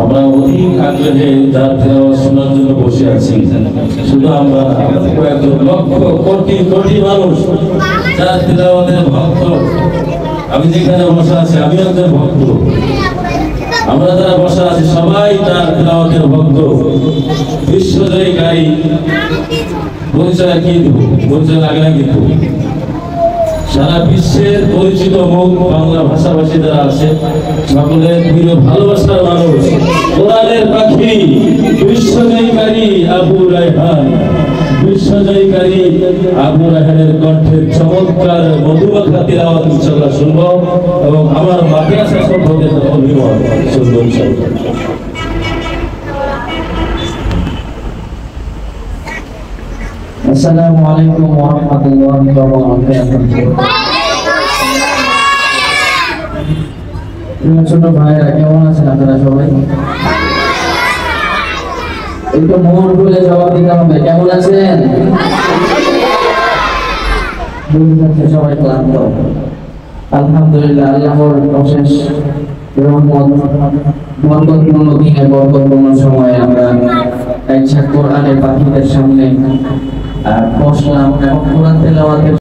আমরা অধিক আগ্রহে যার তেলাওয়াত শোনার জন্য বসে আছি। শুধু আমরা কয়েকজন লক্ষ কোটি কোটি মানুষ যার তেলাওয়াতের ভক্ত। আমি যেখানে বসে আছি আমি একজন ভক্ত। আমরা যারা বসে আছি সবাই তার তেলাওয়াতের ভক্ত। বিশ্বজয়কারী পরিচয় কি দিব, পরিচয় লাগে না কিন্তু। সারা বিশ্বের পরিচিত মুখ বাংলা ভাষাভাষী যারা আছে সকলের প্রিয় ভালোবাসার মানুষ, কোরআনের পাখি, বিশ্বজয়কারী আবু রায়হান। বিশ্বজয়কারী আবু রায়হানের কণ্ঠের চমৎকার মধুমাখা তিলাওয়াত ইনশাআল্লাহ শুনবো এবং আমার মাঠে আসা সম্পর্কে অভিমত শুনবো ইনশাআল্লাহ। আসসালামু আলাইকুম ওয়া রাহমাতুল্লাহি ওয়া বারাকাতুহু। ছোট ভাইরা কেমন আছেন আপনারা সবাই? একটু মন খুলে জবাব দিতে হবে, কেমন আছেন? সবাই ক্লান্ত। আলহামদুলিল্লাহ, আল্লাহর অশেষ রহমত, বরকতপূর্ণ দিনে বরকতপূর্ণ সময়ে আমরা কোরআনের পাখিদের সামনে বসলাম এবং কোরআন তেলাওয়াতের